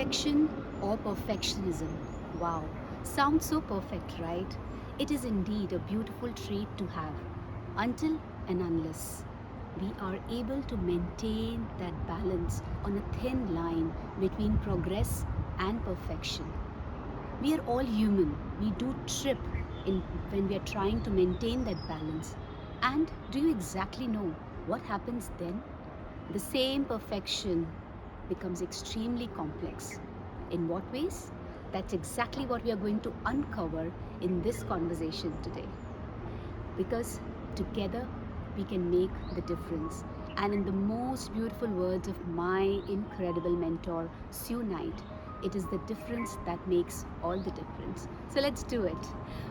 Perfection or perfectionism? Wow, sounds so perfect, right? It is indeed a beautiful trait to have until and unless we are able to maintain that balance on a thin line between progress and perfection. We are all human. We do trip in when we are trying to maintain that balance. And do you exactly know what happens then? The same perfection becomes extremely complex. In what ways? That's exactly what we are going to uncover in this conversation today. Because together we can make the difference. And in the most beautiful words of my incredible mentor, 𝐤𝐤𝐬𝐿, it is the difference that makes all the difference. So let's do it.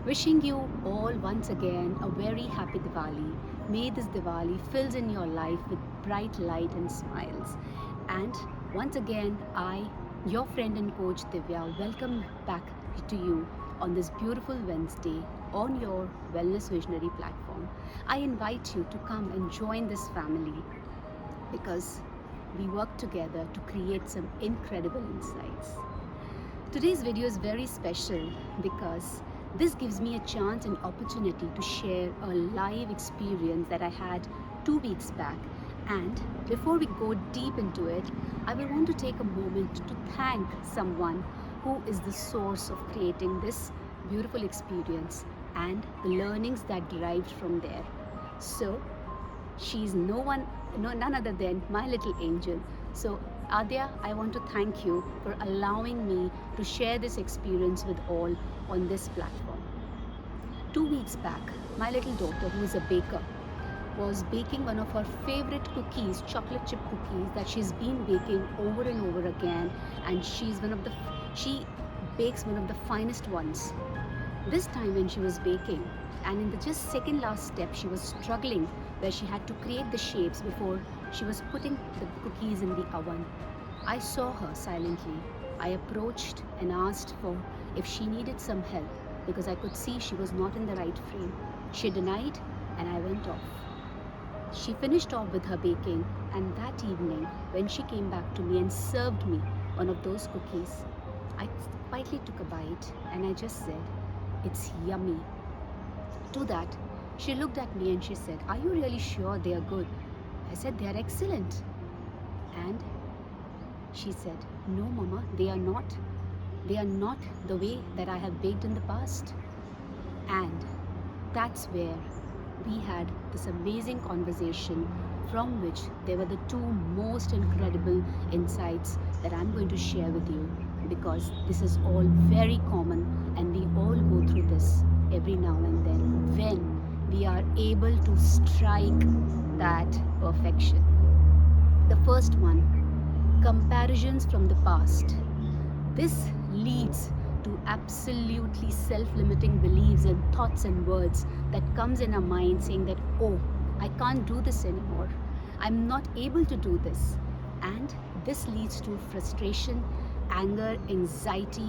Wishing you all once again a very happy Diwali. May this Diwali fills in your life with bright light and smiles. And once again, I, your friend and coach Divya, welcome back to you on this beautiful Wednesday on your Wellness Visionary platform. I invite you to come and join this family because we work together to create some incredible insights. Today's video is very special because this gives me a chance and opportunity to share a live experience that I had 2 weeks back. And before we go deep into it, I will want to take a moment to thank someone who is the source of creating this beautiful experience and the learnings that derived from there. So she's none other than my little angel. So Adya, I want to thank you for allowing me to share this experience with all on this platform. 2 weeks back, my little daughter, who is a baker, was baking one of her favorite cookies, chocolate chip cookies that she's been baking over and over again, and she bakes one of the finest ones. This time when she was baking, and in the just second last step, she was struggling where she had to create the shapes before she was putting the cookies in the oven. I saw her silently. I approached and asked for if she needed some help because I could see she was not in the right frame. She denied and I went off. She finished off with her baking, and that evening when she came back to me and served me one of those cookies, I quietly took a bite and I just said, "It's yummy." To that, she looked at me and she said, "Are you really sure they are good?" I said, "They are excellent." And she said, "No, Mama, they are not. They are not the way that I have baked in the past." And that's where we had this amazing conversation from which there were the two most incredible insights that I'm going to share with you, because this is all very common and we all go through this every now and then when we are able to strike that perfection. The first one, comparisons from the past. This leads to absolutely self-limiting beliefs and thoughts and words that comes in our mind saying that, "Oh, I can't do this anymore. I'm not able to do this." And this leads to frustration, anger, anxiety,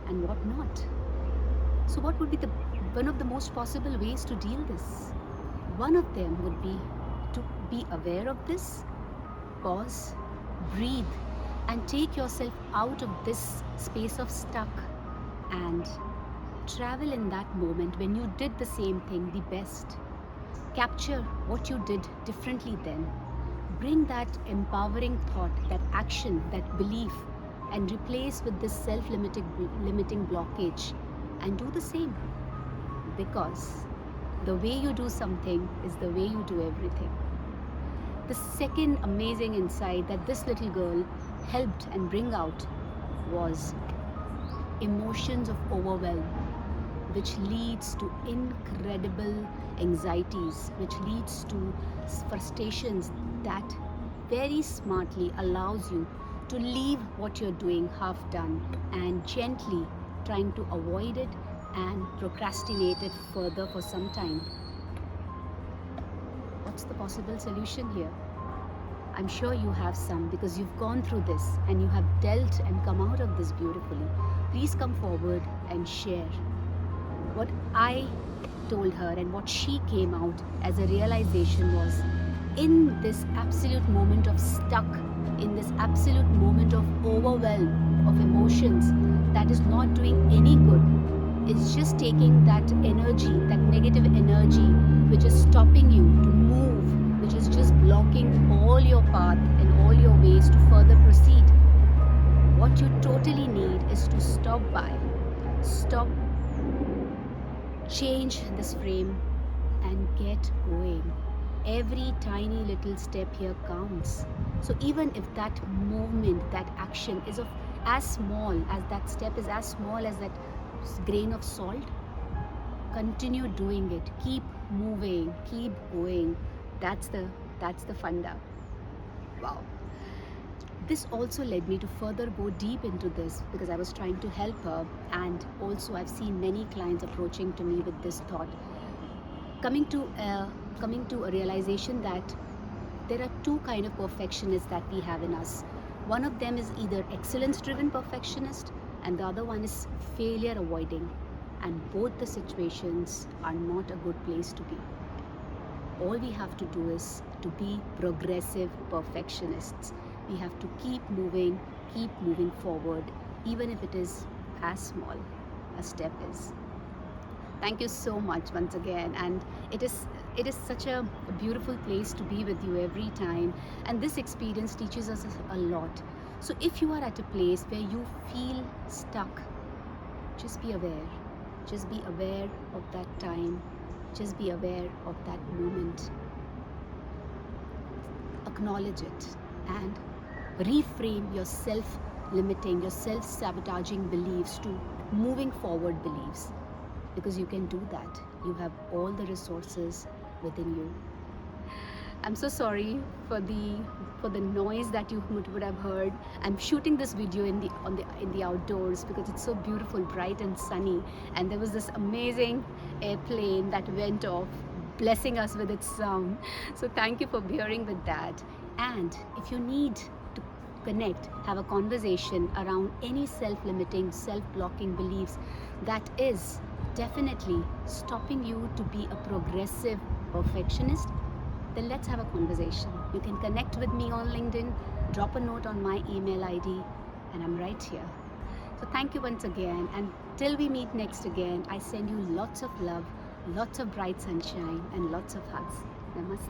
and whatnot. So what would be one of the most possible ways to deal this? One of them would be to be aware of this, pause, breathe, and take yourself out of this space of stuck and travel in that moment when you did the same thing the best. Capture what you did differently then. Bring that empowering thought, that action, that belief, and replace with this self-limiting blockage and do the same. Because the way you do something is the way you do everything. The second amazing insight that this little girl helped and bring out was emotions of overwhelm, which leads to incredible anxieties, which leads to frustrations that very smartly allows you to leave what you're doing half done and gently trying to avoid it and procrastinate it further for some time. What's the possible solution here? I'm sure you have some, because you've gone through this and you have dealt and come out of this beautifully. Please come forward and share. What I told her and what she came out as a realization was, in this absolute moment of stuck, in this absolute moment of overwhelm, of emotions that is not doing any good. It's just taking that energy, that negative energy, which is stopping you to move, which is just blocking all your path and all your ways to further proceed. What you totally need is to stop, change this frame, and get going. Every tiny little step here counts. So even if that movement, that action is of as small as that step, is as small as that grain of salt, continue doing it. Keep moving, keep going. That's the funda. Wow. This also led me to further go deep into this because I was trying to help her, and also I've seen many clients approaching to me with this thought, coming to a realization that there are two kind of perfectionists that we have in us. One of them is either excellence driven perfectionist, and the other one is failure avoiding, and both the situations are not a good place to be. All we have to do is to be progressive perfectionists. We have to keep moving forward, even if it is as small a step is. Thank you so much once again, and it is such a beautiful place to be with you every time, and this experience teaches us a lot. So if you are at a place where you feel stuck, just be aware. Just be aware of that time. Just be aware of that moment. Acknowledge it and reframe your self-limiting, your self-sabotaging beliefs to moving forward beliefs, because you can do that. You have all the resources within you. I'm so sorry for the noise that you would have heard. I'm shooting this video in the outdoors because it's so beautiful, bright and sunny, and there was this amazing airplane that went off, blessing us with its sound. So thank you for bearing with that. And if you need to connect, have a conversation around any self-limiting, self-blocking beliefs that is definitely stopping you to be a progressive perfectionist, then let's have a conversation. You can connect with me on LinkedIn, drop a note on my email ID, and I'm right here. So thank you once again, and till we meet next again, I send you lots of love, lots of bright sunshine, and lots of hugs. Namaste.